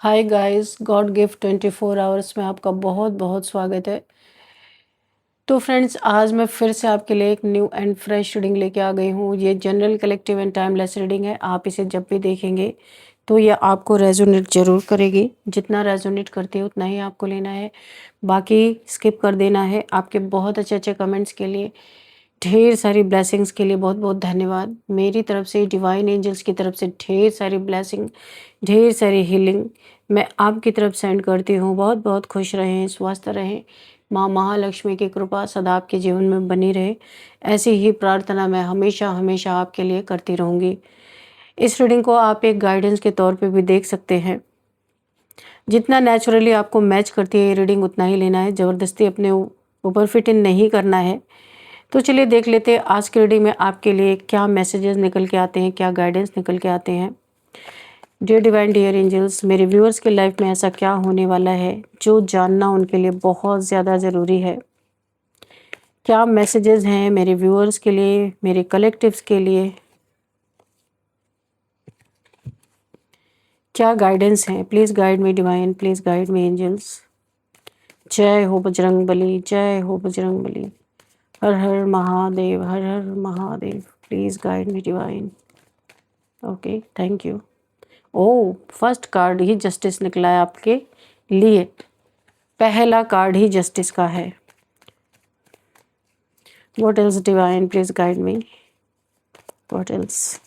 Hi guys, God gift 24 hours में आपका बहुत बहुत स्वागत है। तो फ्रेंड्स, आज मैं फिर से आपके लिए एक न्यू एंड फ्रेश रीडिंग लेके आ गई हूँ। ये general, collective and timeless reading है। आप इसे जब भी देखेंगे तो ये आपको रेजोनेट जरूर करेगी। जितना रेजोनेट करती है उतना ही आपको लेना है, बाकी स्किप कर देना है। आपके बहुत अच्छे अच्छे कमेंट्स के लिए, ढेर सारी ब्लेसिंग्स के लिए बहुत बहुत धन्यवाद। मेरी तरफ से, डिवाइन एंजल्स की तरफ से ढेर सारी ब्लेसिंग, ढेर सारी हीलिंग मैं आपकी तरफ सेंड करती हूँ। बहुत बहुत खुश रहें, स्वस्थ रहें। माँ महालक्ष्मी की कृपा सदा आपके जीवन में बनी रहे, ऐसी ही प्रार्थना मैं हमेशा हमेशा आपके लिए करती रहूँगी। इस रीडिंग को आप एक गाइडेंस के तौर पे भी देख सकते हैं। जितना नेचुरली आपको मैच करती है ये रीडिंग उतना ही लेना है, ज़बरदस्ती अपने ऊपर फिट इन नहीं करना है। तो चलिए देख लेते हैं आज की रीडिंग में आपके लिए क्या मैसेजेस निकल के आते हैं, क्या गाइडेंस निकल के आते हैं। डियर डिवाइन, डियर एंजल्स, मेरे व्यूअर्स के लाइफ में ऐसा क्या होने वाला है जो जानना उनके लिए बहुत ज़्यादा ज़रूरी है। क्या मैसेजेस हैं मेरे व्यूअर्स के लिए, मेरे कलेक्टिव्स के लिए, क्या गाइडेंस हैं। Please guide me divine, please guide me angels. जय हो बजरंग बली, जय हो बजरंग बली। हर हर महादेव, हर हर Mahadev. Please guide me divine. Okay, thank you. Oh, first card ही जस्टिस निकला है आपके लिए। पहला कार्ड ही जस्टिस का है। What else divine, please guide me. What else.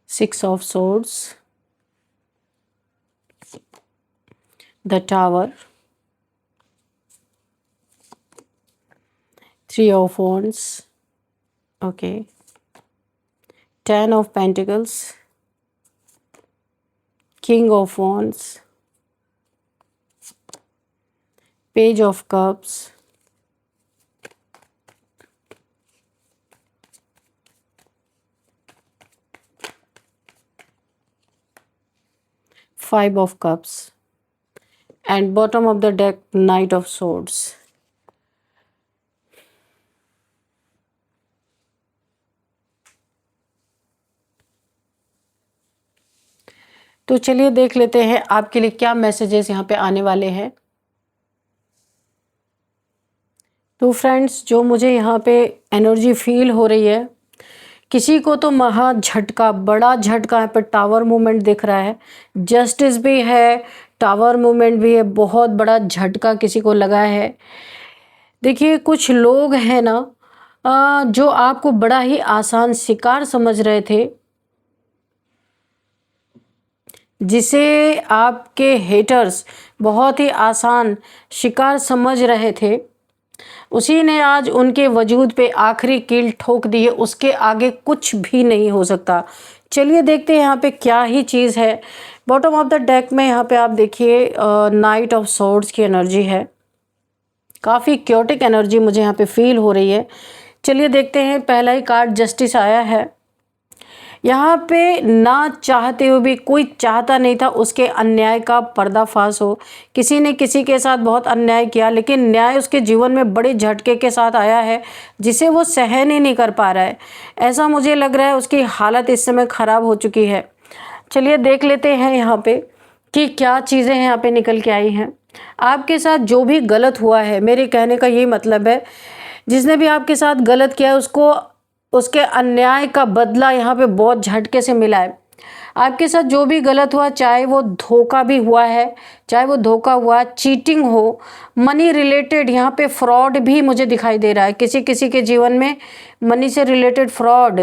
Six of swords, the tower, three of wands, okay, 10 of pentacles, king of wands, page of cups, five of cups, and bottom of the deck, knight of swords. तो चलिए देख लेते हैं आपके लिए क्या messages यहाँ पे आने वाले हैं। तो फ्रेंड्स, जो मुझे यहाँ पे एनर्जी फील हो रही है, किसी को तो महा झटका, बड़ा झटका है, पर टावर मूवमेंट दिख रहा है। जस्टिस भी है, टावर मूवमेंट भी है, बहुत बड़ा झटका किसी को लगा है। देखिए, कुछ लोग हैं ना, जो आपको बड़ा ही आसान शिकार समझ रहे थे, जिसे आपके हेटर्स बहुत ही आसान शिकार समझ रहे थे, उसी ने आज उनके वजूद पे आखिरी कील ठोक दी है। उसके आगे कुछ भी नहीं हो सकता। चलिए देखते हैं यहाँ पे क्या ही चीज़ है। बॉटम ऑफ द डेक में यहाँ पे आप देखिए नाइट ऑफ सोर्ड्स की एनर्जी है। काफ़ी क्योटिक एनर्जी मुझे यहाँ पे फील हो रही है। चलिए देखते हैं, पहला ही कार्ड जस्टिस आया है। यहाँ पे ना चाहते हुए भी, कोई चाहता नहीं था उसके अन्याय का पर्दाफाश हो। किसी ने किसी के साथ बहुत अन्याय किया, लेकिन न्याय उसके जीवन में बड़े झटके के साथ आया है, जिसे वो सहन ही नहीं कर पा रहा है। ऐसा मुझे लग रहा है उसकी हालत इस समय ख़राब हो चुकी है। चलिए देख लेते हैं यहाँ पे कि क्या चीज़ें यहाँ पे निकल के आई हैं। आपके साथ जो भी गलत हुआ है, मेरे कहने का यही मतलब है, जिसने भी आपके साथ गलत किया है उसको उसके अन्याय का बदला यहाँ पे बहुत झटके से मिला है। आपके साथ जो भी गलत हुआ, चाहे वो धोखा भी हुआ है, चाहे वो धोखा हुआ, चीटिंग हो, मनी रिलेटेड यहाँ पे फ्रॉड भी मुझे दिखाई दे रहा है। किसी किसी के जीवन में मनी से रिलेटेड फ्रॉड,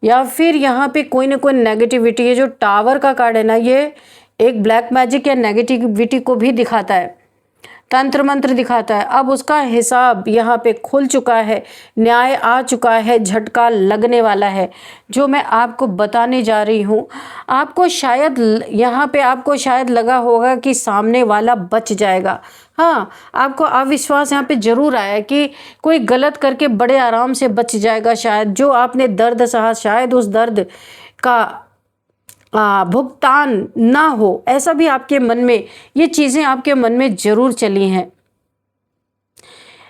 या फिर यहाँ पे कोई ना कोई नेगेटिविटी। ये जो टावर का कार्ड है ना, ये एक ब्लैक मैजिक या नेगेटिविटी को भी दिखाता है, तंत्र मंत्र दिखाता है। अब उसका हिसाब यहाँ पे खुल चुका है, न्याय आ चुका है, झटका लगने वाला है, जो मैं आपको बताने जा रही हूँ। आपको शायद यहाँ पे आपको शायद लगा होगा कि सामने वाला बच जाएगा। हाँ, आपको अविश्वास यहाँ पे जरूर आया कि कोई गलत करके बड़े आराम से बच जाएगा। शायद जो आपने दर्द सहा, शायद उस दर्द का भुगतान ना हो, ऐसा भी आपके मन में, ये चीज़ें आपके मन में ज़रूर चली हैं।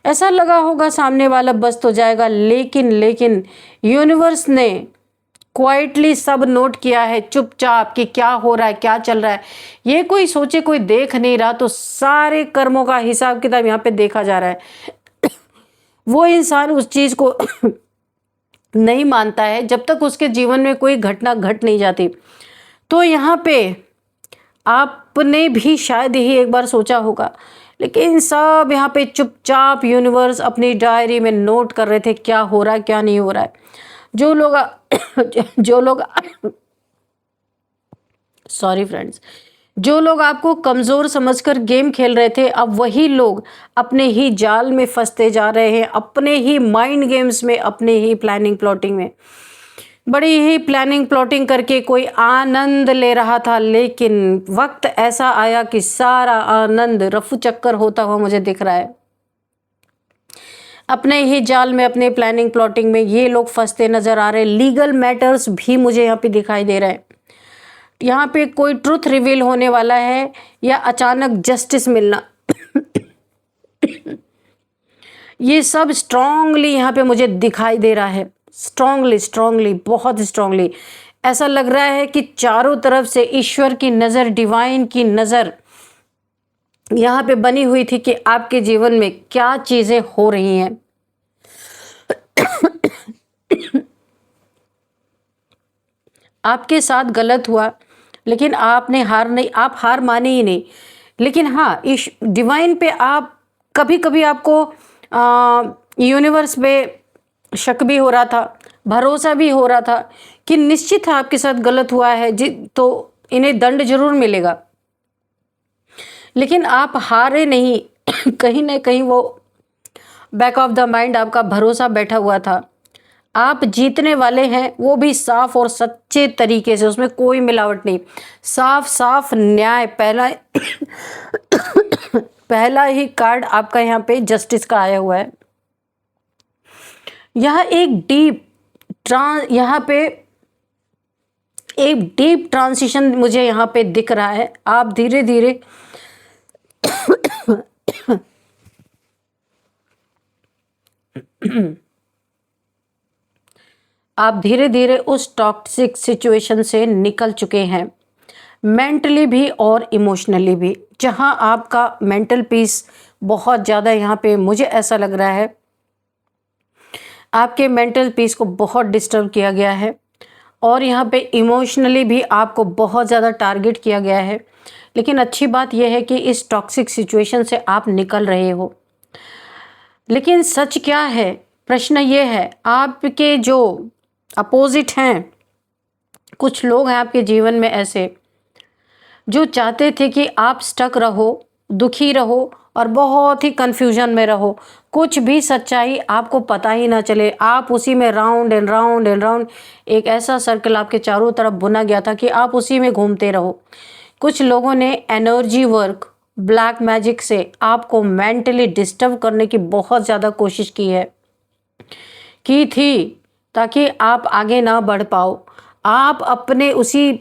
ऐसा लगा होगा सामने वाला बस तो जाएगा, लेकिन यूनिवर्स ने क्वाइटली सब नोट किया है चुपचाप कि क्या हो रहा है, क्या चल रहा है। ये कोई सोचे, कोई देख नहीं रहा, तो सारे कर्मों का हिसाब किताब यहाँ पे देखा जा रहा है। वो इंसान उस चीज को नहीं मानता है जब तक उसके जीवन में कोई घटना घट नहीं जाती। तो यहाँ पे आपने भी शायद ही एक बार सोचा होगा, लेकिन सब यहाँ पे चुपचाप यूनिवर्स अपनी डायरी में नोट कर रहे थे क्या हो रहा है, क्या नहीं हो रहा है। जो लोग सॉरी फ्रेंड्स, जो लोग आपको कमज़ोर समझकर गेम खेल रहे थे, अब वही लोग अपने ही जाल में फंसते जा रहे हैं, अपने ही माइंड गेम्स में, अपने ही प्लानिंग प्लॉटिंग में। बड़ी ही प्लानिंग प्लॉटिंग करके कोई आनंद ले रहा था, लेकिन वक्त ऐसा आया कि सारा आनंद रफू चक्कर होता हुआ मुझे दिख रहा है। अपने ही जाल में, अपने प्लानिंग प्लॉटिंग में ये लोग फंसते नजर आ रहे। लीगल मैटर्स भी मुझे यहाँ पे दिखाई दे रहे हैं। यहाँ पे कोई ट्रुथ रिवील होने वाला है या अचानक जस्टिस मिलना ये सब स्ट्रांगली यहाँ पे मुझे दिखाई दे रहा है। स्ट्रांगली, बहुत स्ट्रांगली ऐसा लग रहा है कि चारों तरफ से ईश्वर की नज़र, डिवाइन की नज़र यहाँ पे बनी हुई थी कि आपके जीवन में क्या चीज़ें हो रही हैं। आपके साथ गलत हुआ, लेकिन आप हार माने ही नहीं। लेकिन हाँ, इस डिवाइन पे आप कभी कभी आपको यूनिवर्स पे शक भी हो रहा था, भरोसा भी हो रहा था कि निश्चित है आपके साथ गलत हुआ है तो इन्हें दंड जरूर मिलेगा। लेकिन आप हारे नहीं कहीं ना कहीं वो बैक ऑफ द माइंड आपका भरोसा बैठा हुआ था। आप जीतने वाले हैं, वो भी साफ और सच्चे तरीके से, उसमें कोई मिलावट नहीं, साफ न्याय। पहला ही कार्ड आपका यहाँ पे जस्टिस का आया हुआ है। यह एक डीप ट्रांजिशन मुझे यहाँ पे दिख रहा है। आप धीरे धीरे उस टॉक्सिक सिचुएशन से निकल चुके हैं, मेंटली भी और इमोशनली भी। जहां आपका मेंटल पीस बहुत ज़्यादा, यहाँ पे मुझे ऐसा लग रहा है आपके मेंटल पीस को बहुत डिस्टर्ब किया गया है, और यहाँ पे इमोशनली भी आपको बहुत ज़्यादा टारगेट किया गया है। लेकिन अच्छी बात यह है कि इस टॉक्सिक सिचुएशन से आप निकल रहे हो। लेकिन सच क्या है, प्रश्न ये है, आपके जो अपोजिट हैं, कुछ लोग हैं आपके जीवन में ऐसे जो चाहते थे कि आप स्टक रहो, दुखी रहो और बहुत ही कंफ्यूजन में रहो, कुछ भी सच्चाई आपको पता ही ना चले, आप उसी में राउंड एंड राउंड एक ऐसा सर्कल आपके चारों तरफ बुना गया था कि आप उसी में घूमते रहो। कुछ लोगों ने एनर्जी वर्क, ब्लैक मैजिक से आपको मेंटली डिस्टर्ब करने की बहुत ज़्यादा कोशिश की थी ताकि आप आगे ना बढ़ पाओ। आप अपने उसी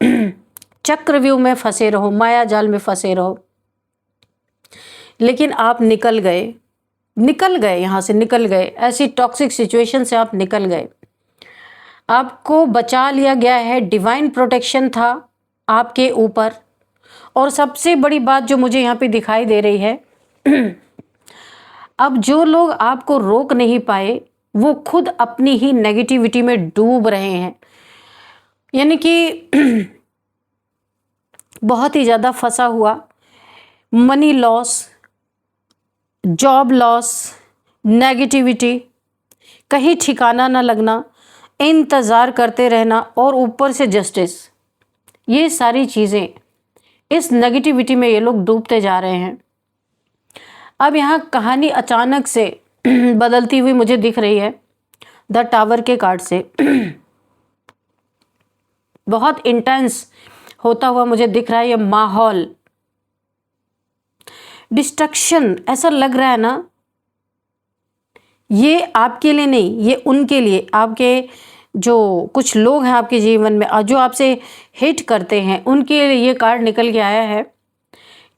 चक्रव्यूह में फंसे रहो, माया जाल में फंसे रहो। लेकिन आप निकल गए, यहाँ से निकल गए, ऐसी टॉक्सिक सिचुएशन से आप निकल गए। आपको बचा लिया गया है, डिवाइन प्रोटेक्शन था आपके ऊपर। और सबसे बड़ी बात जो मुझे यहाँ पे दिखाई दे रही है, अब जो लोग आपको रोक नहीं पाए वो खुद अपनी ही नेगेटिविटी में डूब रहे हैं, यानी कि बहुत ही ज़्यादा फंसा हुआ, money loss, job loss, negativity, कहीं ठिकाना ना लगना, इंतज़ार करते रहना, और ऊपर से जस्टिस, ये सारी चीज़ें इस नेगेटिविटी में ये लोग डूबते जा रहे हैं। अब यहाँ कहानी अचानक से बदलती हुई मुझे दिख रही है द टावर के कार्ड से। बहुत इंटेंस होता हुआ मुझे दिख रहा है ये माहौल, डिस्ट्रक्शन ऐसा लग रहा है ना। ये आपके लिए नहीं, ये उनके लिए, आपके जो कुछ लोग हैं आपके जीवन में और जो आपसे हिट करते हैं, उनके लिए ये कार्ड निकल के आया है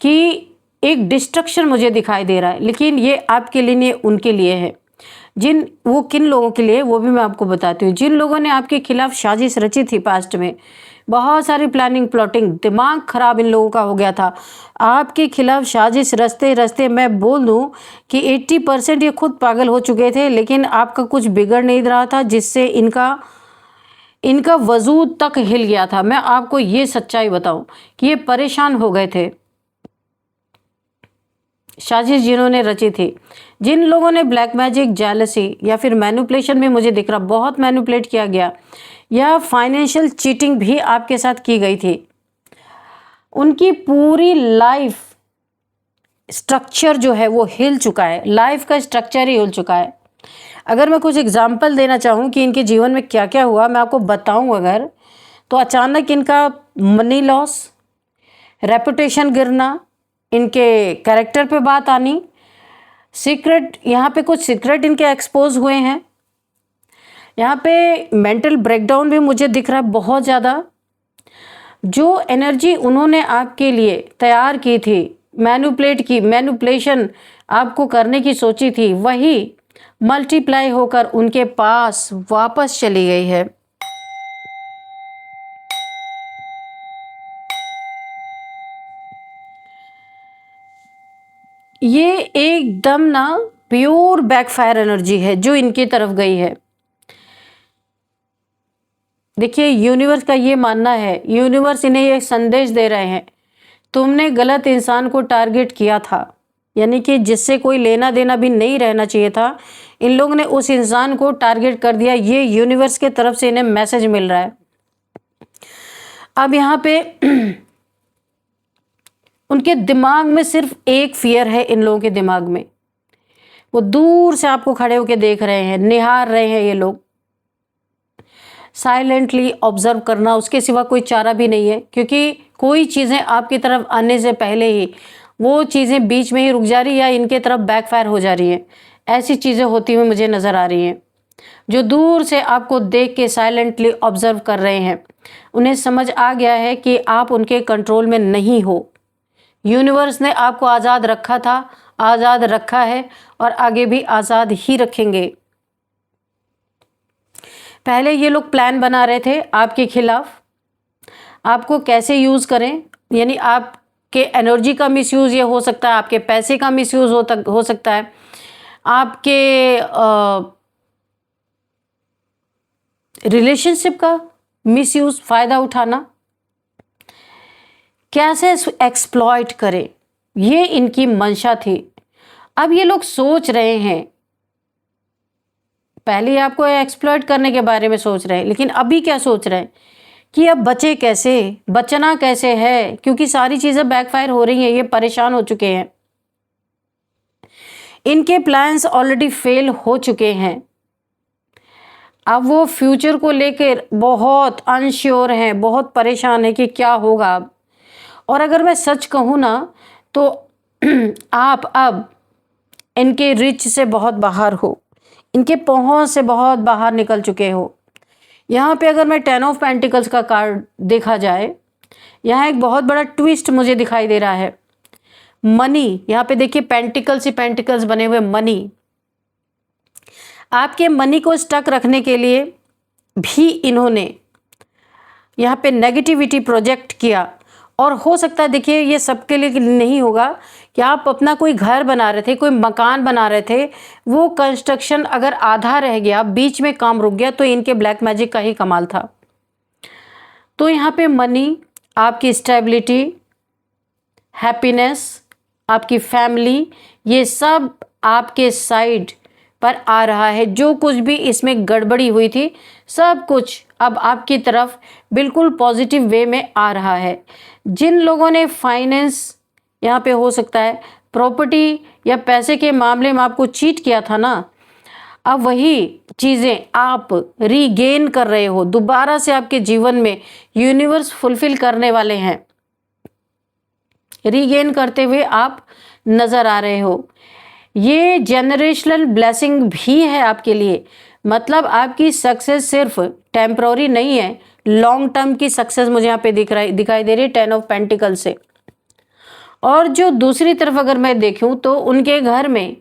कि एक डिस्ट्रक्शन मुझे दिखाई दे रहा है, लेकिन ये आपके लिए नहीं, उनके लिए है। वो किन लोगों के लिए, वो भी मैं आपको बताती हूँ। जिन लोगों ने आपके खिलाफ साजिश रची थी पास्ट में, बहुत सारी प्लानिंग प्लॉटिंग, दिमाग खराब इन लोगों का हो गया था आपके खिलाफ साजिश रचते रचते। मैं बोल दूं कि 80% ये खुद पागल हो चुके थे, लेकिन आपका कुछ बिगड़ नहीं रहा था, जिससे इनका वजूद तक हिल गया था। मैं आपको ये सच्चाई बताऊं कि ये परेशान हो गए थे। साजिश जिन्होंने रची थी, जिन लोगों ने ब्लैक मैजिक, जेलसी या फिर मैनिपुलेशन में, मुझे दिख रहा बहुत मैनिपुलेट किया गया, या फाइनेंशियल चीटिंग भी आपके साथ की गई थी, उनकी पूरी लाइफ स्ट्रक्चर जो है वो हिल चुका है। लाइफ का स्ट्रक्चर ही हिल चुका है। अगर मैं कुछ एग्जाम्पल देना चाहूँ कि इनके जीवन में क्या क्या हुआ, मैं आपको बताऊँ अगर, तो अचानक इनका मनी लॉस, रेपुटेशन गिरना, इनके कैरेक्टर पे बात आनी, सीक्रेट, यहाँ पे कुछ सीक्रेट इनके एक्सपोज हुए हैं। यहाँ पे मेंटल ब्रेकडाउन भी मुझे दिख रहा है बहुत ज़्यादा। जो एनर्जी उन्होंने आपके लिए तैयार की थी, मैनिपुलेशन आपको करने की सोची थी, वही मल्टीप्लाई होकर उनके पास वापस चली गई है। ये एकदम ना प्योर बैकफायर एनर्जी है जो इनकी तरफ गई है। देखिए, यूनिवर्स का ये मानना है, यूनिवर्स इन्हें ये संदेश दे रहे हैं, तुमने गलत इंसान को टारगेट किया था, यानी कि जिससे कोई लेना देना भी नहीं रहना चाहिए था, इन लोगों ने उस इंसान को टारगेट कर दिया। ये यूनिवर्स के तरफ से इन्हें मैसेज मिल रहा है। अब यहाँ पे उनके दिमाग में सिर्फ एक फियर है, इन लोगों के दिमाग में। वो दूर से आपको खड़े होकर देख रहे हैं, निहार रहे हैं। ये लोग साइलेंटली ऑब्जर्व करना, उसके सिवा कोई चारा भी नहीं है, क्योंकि कोई चीज़ें आपकी तरफ आने से पहले ही वो चीज़ें बीच में ही रुक जा रही या इनके तरफ बैकफायर हो जा रही हैं। ऐसी चीज़ें होती हुई मुझे नज़र आ रही हैं। जो दूर से आपको देख के साइलेंटली ऑब्जर्व कर रहे हैं, उन्हें समझ आ गया है कि आप उनके कंट्रोल में नहीं हो। यूनिवर्स ने आपको आज़ाद रखा था, आज़ाद रखा है और आगे भी आज़ाद ही रखेंगे। पहले ये लोग प्लान बना रहे थे आपके खिलाफ, आपको कैसे यूज़ करें, यानी आपके एनर्जी का मिसयूज़ ये हो सकता है, आपके पैसे का मिसयूज़ हो सकता है, आपके रिलेशनशिप का मिसयूज़, फ़ायदा उठाना, कैसे एक्सप्लॉइट करें, ये इनकी मंशा थी। अब ये लोग सोच रहे हैं, पहले आपको एक्सप्लॉइट करने के बारे में सोच रहे हैं, लेकिन अभी क्या सोच रहे हैं कि अब बचे कैसे, बचना कैसे है, क्योंकि सारी चीज़ें बैकफायर हो रही हैं। ये परेशान हो चुके हैं, इनके प्लान्स ऑलरेडी फेल हो चुके हैं। अब वो फ्यूचर को लेकर बहुत अनश्योर हैं, बहुत परेशान है कि क्या होगा अब। और अगर मैं सच कहूँ ना, तो आप अब इनके रिच से बहुत बाहर हो, इनके पहुँच से बहुत बाहर निकल चुके हो। यहाँ पे अगर मैं 10 ऑफ पेंटिकल्स का कार्ड देखा जाए, यहाँ एक बहुत बड़ा ट्विस्ट मुझे दिखाई दे रहा है। मनी, यहाँ पे देखिए पेंटिकल्स ही पेंटिकल्स बने हुए मनी। आपके मनी को स्टक रखने के लिए भी इन्होंने यहाँ पे नेगेटिविटी प्रोजेक्ट किया। और हो सकता है, देखिए ये सबके लिए नहीं होगा कि आप अपना कोई घर बना रहे थे, कोई मकान बना रहे थे, वो कंस्ट्रक्शन अगर आधा रह गया, बीच में काम रुक गया, तो इनके ब्लैक मैजिक का ही कमाल था। तो यहाँ पे मनी, आपकी स्टेबिलिटी, हैप्पीनेस, आपकी फैमिली, ये सब आपके साइड पर आ रहा है। जो कुछ भी इसमें गड़बड़ी हुई थी, सब कुछ अब आपकी तरफ बिल्कुल पॉजिटिव वे में आ रहा है। जिन लोगों ने फाइनेंस, यहाँ पे हो सकता है प्रॉपर्टी या पैसे के मामले में आपको चीट किया था ना, अब वही चीज़ें आप रीगेन कर रहे हो, दोबारा से आपके जीवन में यूनिवर्स फुलफिल करने वाले हैं। रीगेन करते हुए आप नज़र आ रहे हो। ये जनरेशनल ब्लेसिंग भी है आपके लिए, मतलब आपकी सक्सेस सिर्फ टेम्पररी नहीं है, लॉन्ग टर्म की सक्सेस मुझे यहाँ पे दिखाई दे रही है 10 ऑफ पेंटिकल से। और जो दूसरी तरफ अगर मैं देखूं तो उनके घर में,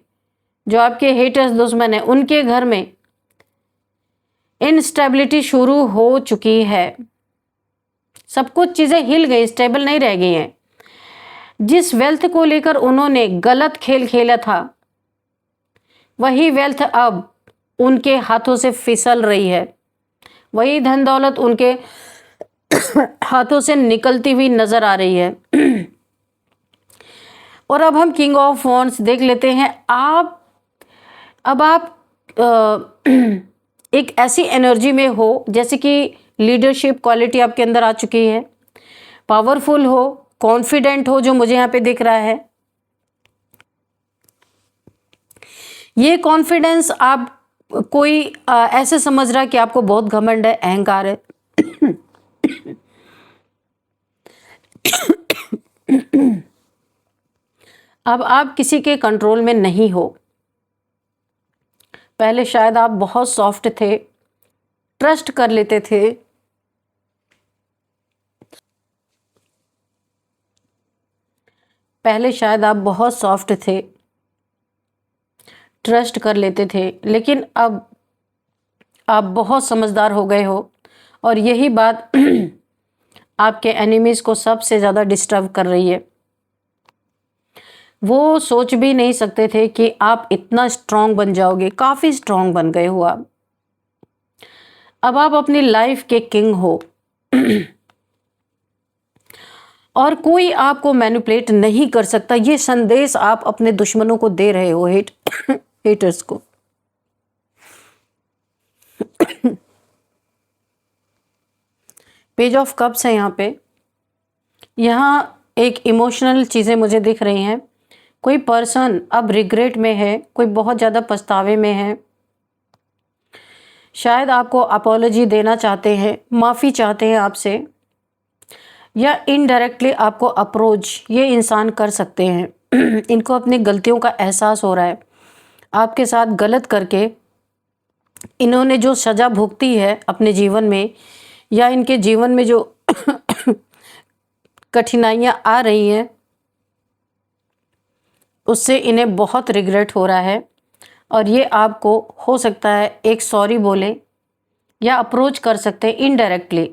जो आपके हेटर्स दुश्मन है, उनके घर में इनस्टेबिलिटी शुरू हो चुकी है। सब कुछ चीजें हिल गई, स्टेबल नहीं रह गई हैं। जिस वेल्थ को लेकर उन्होंने गलत खेल खेला था, वही वेल्थ अब उनके हाथों से फिसल रही है। वही धन दौलत उनके हाथों से निकलती हुई नजर आ रही है। और अब हम किंग ऑफ वॉन्ड्स देख लेते हैं। अब आप एक ऐसी एनर्जी में हो जैसे कि लीडरशिप क्वालिटी आपके अंदर आ चुकी है, पावरफुल हो, कॉन्फिडेंट हो, जो मुझे यहाँ पे दिख रहा है। ये कॉन्फिडेंस आप कोई ऐसे समझ रहा है कि आपको बहुत घमंड है, अहंकार है। अब आप किसी के कंट्रोल में नहीं हो। पहले शायद आप बहुत सॉफ्ट थे, ट्रस्ट कर लेते थे, पहले शायद आप बहुत सॉफ्ट थे, ट्रस्ट कर लेते थे, लेकिन अब आप बहुत समझदार हो गए हो। और यही बात आपके एनिमीज को सबसे ज़्यादा डिस्टर्ब कर रही है। वो सोच भी नहीं सकते थे कि आप इतना स्ट्रांग बन जाओगे। काफ़ी स्ट्रांग बन गए हो आप। अब आप अपनी लाइफ के किंग हो और कोई आपको मैनिपुलेट नहीं कर सकता। ये संदेश आप अपने दुश्मनों को दे रहे हो, हेटर्स को। पेज ऑफ कप्स है यहाँ पे। यहाँ एक इमोशनल चीज़ें मुझे दिख रही हैं। कोई पर्सन अब रिग्रेट में है, कोई बहुत ज़्यादा पछतावे में है। शायद आपको अपॉलॉजी देना चाहते हैं, माफ़ी चाहते हैं आपसे, या इनडायरेक्टली आपको अप्रोच ये इंसान कर सकते हैं। इनको अपनी गलतियों का एहसास हो रहा है। आपके साथ गलत करके इन्होंने जो सज़ा भुगती है अपने जीवन में, या इनके जीवन में जो कठिनाइयाँ आ रही हैं, उससे इन्हें बहुत रिग्रेट हो रहा है। और ये आपको हो सकता है एक सॉरी बोले या अप्रोच कर सकते हैं इनडायरेक्टली।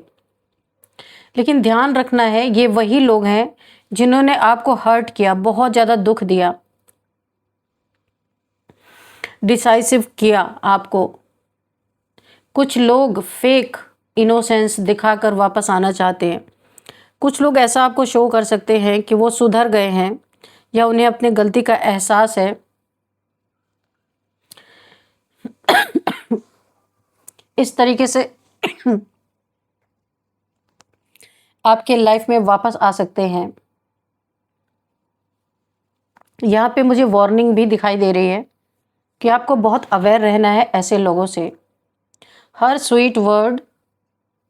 लेकिन ध्यान रखना है, ये वही लोग हैं जिन्होंने आपको हर्ट किया, बहुत ज़्यादा दुख दिया, डिसाइसिव किया आपको। कुछ लोग फेक इनोसेंस दिखाकर वापस आना चाहते हैं। कुछ लोग ऐसा आपको शो कर सकते हैं कि वो सुधर गए हैं या उन्हें अपने गलती का एहसास है। इस तरीके से आपके लाइफ में वापस आ सकते हैं। यहाँ पे मुझे वार्निंग भी दिखाई दे रही है कि आपको बहुत अवेयर रहना है ऐसे लोगों से। हर स्वीट वर्ड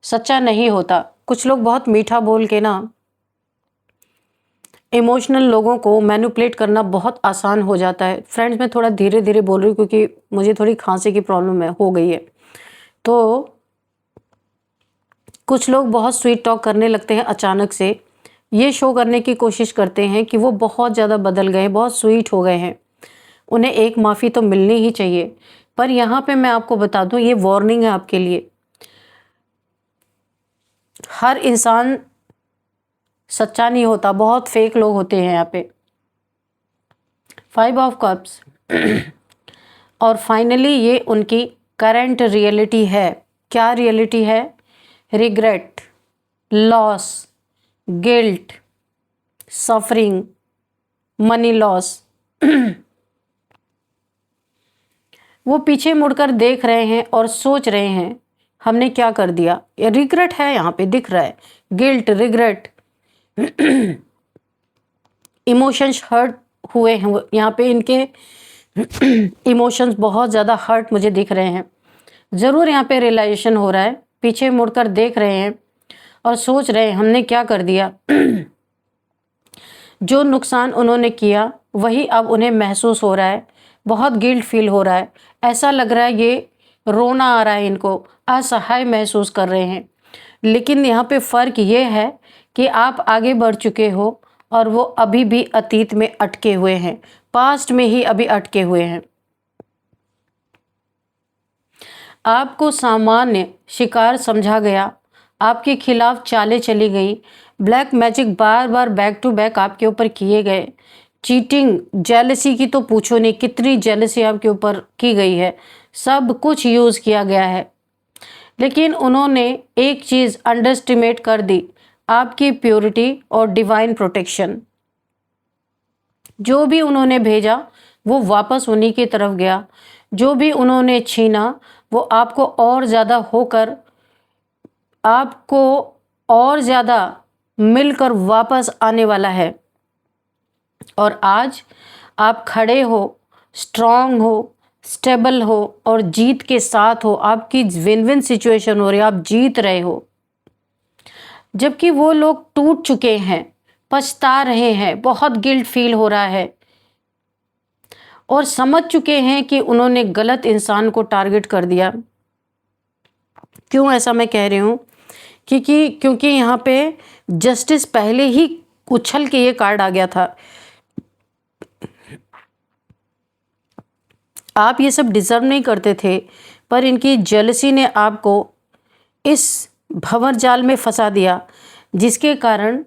सच्चा नहीं होता। कुछ लोग बहुत मीठा बोल के ना इमोशनल लोगों को मैनिपुलेट करना बहुत आसान हो जाता है। फ्रेंड्स, मैं थोड़ा धीरे धीरे बोल रही हूँ क्योंकि मुझे थोड़ी खांसी की प्रॉब्लम हो गई है। तो कुछ लोग बहुत स्वीट टॉक करने लगते हैं अचानक से। ये शो करने की कोशिश करते हैं कि वो बहुत ज़्यादा बदल गए हैं, बहुत स्वीट हो गए हैं। उन्हें एक माफ़ी तो मिलनी ही चाहिए। पर यहाँ पे मैं आपको बता दूँ, ये वार्निंग है आपके लिए। हर इंसान सच्चा नहीं होता, बहुत फेक लोग होते हैं यहाँ पे। 5 ऑफ कप्स और फाइनली ये उनकी करंट रियलिटी है। क्या रियलिटी है? Regret, loss, guilt, suffering, money loss. वो पीछे मुड़कर देख रहे हैं और सोच रहे हैं हमने क्या कर दिया। ये रिग्रेट है, यहाँ पे दिख रहा है, गिल्ट, रिग्रेट। इमोशंस हर्ट हुए हैं यहाँ पे, इनके इमोशंस बहुत ज़्यादा हर्ट मुझे दिख रहे हैं। ज़रूर यहाँ पे रियलाइजेशन हो रहा है, पीछे मुड़कर देख रहे हैं और सोच रहे हैं हमने क्या कर दिया। जो नुकसान उन्होंने किया वही अब उन्हें महसूस हो रहा है। बहुत गिल्ट फील हो रहा है। ऐसा लग रहा है ये रोना आ रहा है, इनको असहाय महसूस कर रहे हैं। लेकिन यहाँ पे फ़र्क ये है कि आप आगे बढ़ चुके हो और वो अभी भी अतीत में अटके हुए हैं, पास्ट में ही अभी अटके हुए हैं। आपको सामान्य शिकार समझा गया, आपके खिलाफ चालें चली गई, ब्लैक मैजिक बार बार बैक टू बैक आपके ऊपर किए गए, चीटिंग, जेलसी की तो पूछो नहीं, कितनी जेलसी आपके ऊपर की गई है, सब कुछ यूज़ किया गया है। लेकिन उन्होंने एक चीज़ अंडरस्टिमेट कर दी, आपकी प्योरिटी और डिवाइन प्रोटेक्शन। जो भी उन्होंने भेजा वो वापस उन्हीं की तरफ गया, जो भी उन्होंने छीना वो आपको और ज़्यादा होकर, आपको और ज़्यादा मिलकर वापस आने वाला है। और आज आप खड़े हो, स्ट्रांग हो, स्टेबल हो और जीत के साथ हो, आपकी विन विन सिचुएशन हो रही है, आप जीत रहे हो। जबकि वो लोग टूट चुके हैं, पछता रहे हैं, बहुत गिल्ट फील हो रहा है और समझ चुके हैं कि उन्होंने गलत इंसान को टारगेट कर दिया। क्यों ऐसा मैं कह रही हूँ? क्योंकि यहाँ पे जस्टिस पहले ही उछल के ये कार्ड आ गया था। आप ये सब डिजर्व नहीं करते थे, पर इनकी जेलसी ने आपको इस भंवर जाल में फंसा दिया, जिसके कारण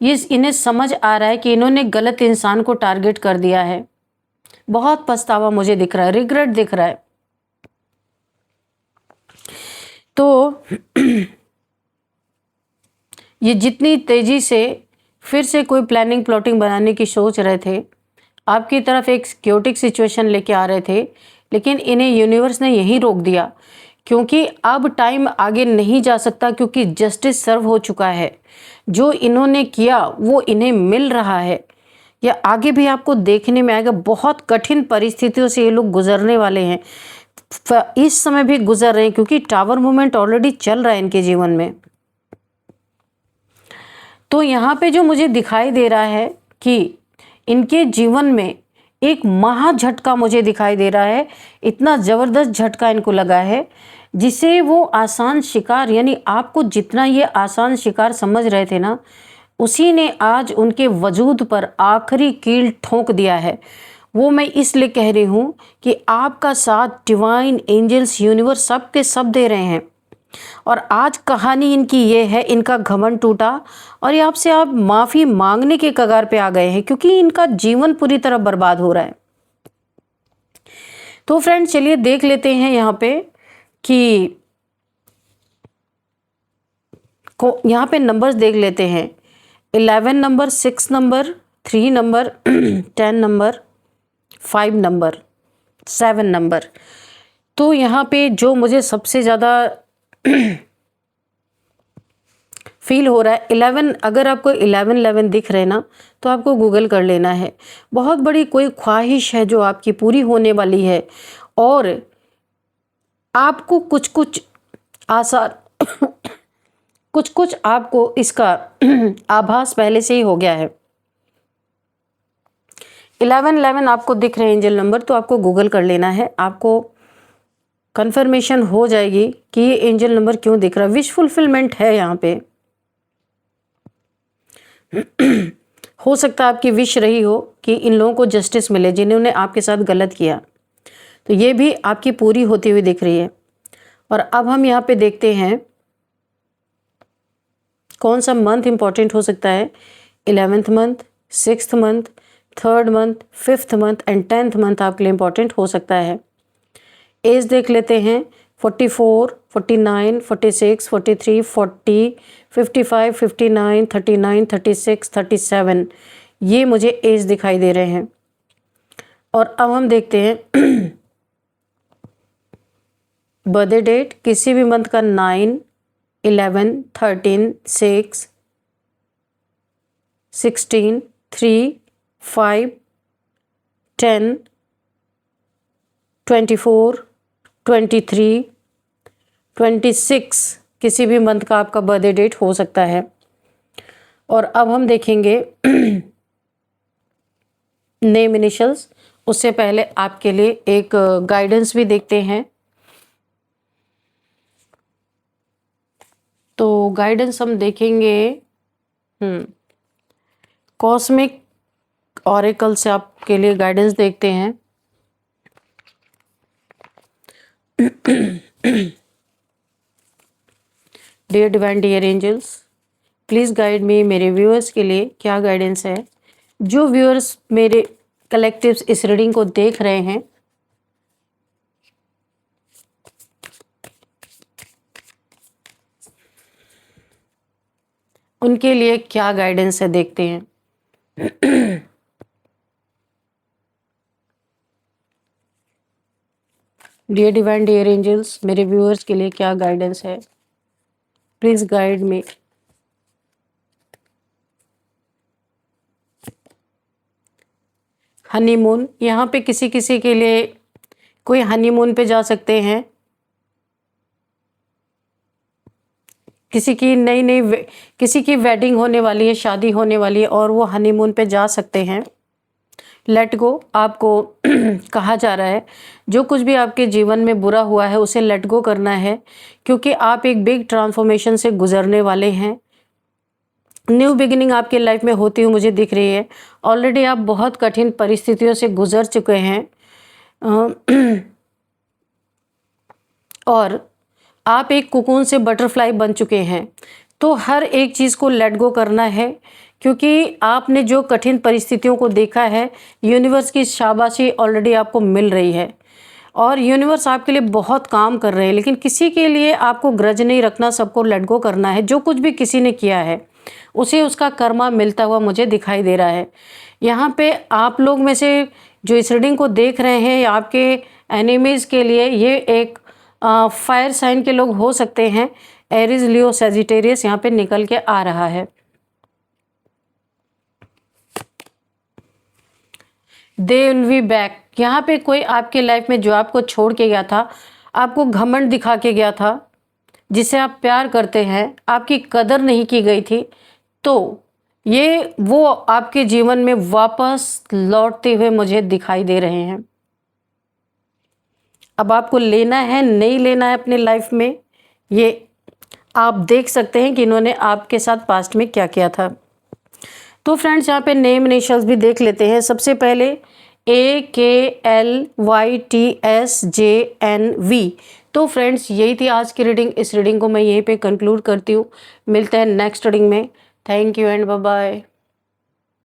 ये इन्हें समझ आ रहा है कि इन्होंने गलत इंसान को टारगेट कर दिया है। बहुत पछतावा मुझे दिख रहा है, रिग्रेट दिख रहा है। तो ये जितनी तेजी से फिर से कोई प्लानिंग प्लॉटिंग बनाने की सोच रहे थे, आपकी तरफ एक क्योटिक सिचुएशन लेके आ रहे थे, लेकिन इन्हें यूनिवर्स ने यहीं रोक दिया, क्योंकि अब टाइम आगे नहीं जा सकता, क्योंकि जस्टिस सर्व हो चुका है। जो इन्होंने किया वो इन्हें मिल रहा है, या आगे भी आपको देखने में आएगा। बहुत कठिन परिस्थितियों से ये लोग गुजरने वाले हैं, इस समय भी गुजर रहे हैं, क्योंकि टावर मूवमेंट ऑलरेडी चल रहा है इनके जीवन में। तो यहाँ पे जो मुझे दिखाई दे रहा है कि इनके जीवन में एक महा झटका मुझे दिखाई दे रहा है, इतना ज़बरदस्त झटका इनको लगा है, जिसे वो आसान शिकार, यानी आपको जितना ये आसान शिकार समझ रहे थे ना, उसी ने आज उनके वजूद पर आखिरी कील ठोंक दिया है। वो मैं इसलिए कह रही हूँ कि आपका साथ डिवाइन एंजल्स यूनिवर्स सब के सब दे रहे हैं। और आज कहानी इनकी ये है, इनका घमंड टूटा और ये आपसे आप माफ़ी मांगने के कगार पे आ गए हैं, क्योंकि इनका जीवन पूरी तरह बर्बाद हो रहा है। तो फ्रेंड्स चलिए देख लेते हैं यहाँ पे कि यहाँ पे नंबर्स देख लेते हैं। 11 number, 6 number, 3 number, 10 number, 5 number, 7 number. तो यहाँ पे जो मुझे सबसे ज़्यादा फील हो रहा है 11, अगर आपको 11 दिख रहे ना, तो आपको गूगल कर लेना है। बहुत बड़ी कोई ख्वाहिश है जो आपकी पूरी होने वाली है, और आपको कुछ कुछ आसार कुछ कुछ आपको इसका आभास पहले से ही हो गया है। 11 आपको दिख रहे हैं एंजल नंबर, तो आपको गूगल कर लेना है, आपको कंफर्मेशन हो जाएगी कि ये एंजल नंबर क्यों दिख रहा है। विश फुलफिलमेंट है यहाँ पे। हो सकता है आपकी विश रही हो कि इन लोगों को जस्टिस मिले जिन्होंने आपके साथ गलत किया, तो ये भी आपकी पूरी होती हुई दिख रही है। और अब हम यहाँ पे देखते हैं कौन सा मंथ इंपॉर्टेंट हो सकता है। 11th month, 6th month, 3rd month, 5th month and 10th month आपके लिए इंपॉर्टेंट हो सकता है। एज देख लेते हैं। 44, 49, 46, 43, 40, 55, 59, 39, 36, 37, ये मुझे एज दिखाई दे रहे हैं। और अब हम देखते हैं बर्थडे डेट, किसी भी मंथ का 9, 11, 13, 6, 16, 3, 5, 10, 24, 23, 26, किसी भी मंथ का आपका बर्थडे डेट हो सकता है। और अब हम देखेंगे नेम इनिशियल्स। उससे पहले आपके लिए एक गाइडेंस भी देखते हैं। तो गाइडेंस हम देखेंगे कॉस्मिक ऑरेकल से आपके लिए गाइडेंस देखते हैं। Dear divine dear angels, please guide me. मेरे व्यूअर्स के लिए क्या गाइडेंस है? जो व्यूअर्स मेरे कलेक्टिव्स इस रीडिंग को देख रहे हैं, उनके लिए क्या गाइडेंस है देखते हैं। डियर डिवाइन डियर एंजल्स, मेरे व्यूअर्स के लिए क्या गाइडेंस है? Please guide me. हनीमून, यहाँ पे किसी किसी के लिए कोई हनीमून पे जा सकते हैं। किसी की किसी की वेडिंग होने वाली है, शादी होने वाली है और वो हनीमून पे जा सकते हैं। लेट गो आपको कहा जा रहा है। जो कुछ भी आपके जीवन में बुरा हुआ है उसे लेट गो करना है, क्योंकि आप एक बिग ट्रांसफॉर्मेशन से गुजरने वाले हैं। न्यू बिगिनिंग आपके लाइफ में होती हुई मुझे दिख रही है। ऑलरेडी आप बहुत कठिन परिस्थितियों से गुजर चुके हैं और आप एक कुकून से बटरफ्लाई बन चुके हैं। तो हर एक चीज़ को लेट गो करना है, क्योंकि आपने जो कठिन परिस्थितियों को देखा है, यूनिवर्स की शाबाशी ऑलरेडी आपको मिल रही है और यूनिवर्स आपके लिए बहुत काम कर रहे हैं। लेकिन किसी के लिए आपको ग्रज नहीं रखना, सबको लेट गो करना है। जो कुछ भी किसी ने किया है उसे उसका कर्मा मिलता हुआ मुझे दिखाई दे रहा है। यहाँ पे आप लोग में से जो इस रीडिंग को देख रहे हैं, आपके एनिमीज़ के लिए ये एक फायर साइन के लोग हो सकते हैं। एरीज, लियो, सेजिटेरियस यहाँ पे निकल के आ रहा है। They will be back. यहाँ पे कोई आपके लाइफ में जो आपको छोड़ के गया था, आपको घमंड दिखा के गया था, जिसे आप प्यार करते हैं, आपकी कदर नहीं की गई थी, तो ये वो आपके जीवन में वापस लौटते हुए मुझे दिखाई दे रहे हैं। अब आपको लेना है नहीं लेना है अपने लाइफ में, ये आप देख सकते हैं कि इन्होंने आपके साथ पास्ट में क्या किया था। तो फ्रेंड्स, यहाँ पे नेम इनिशियल्स भी देख लेते हैं। सबसे पहले AKLYTSJNV। तो फ्रेंड्स, यही थी आज की रीडिंग। इस रीडिंग को मैं यहीं पे कंक्लूड करती हूँ। मिलते हैं नेक्स्ट रीडिंग में। Thank you and bye bye.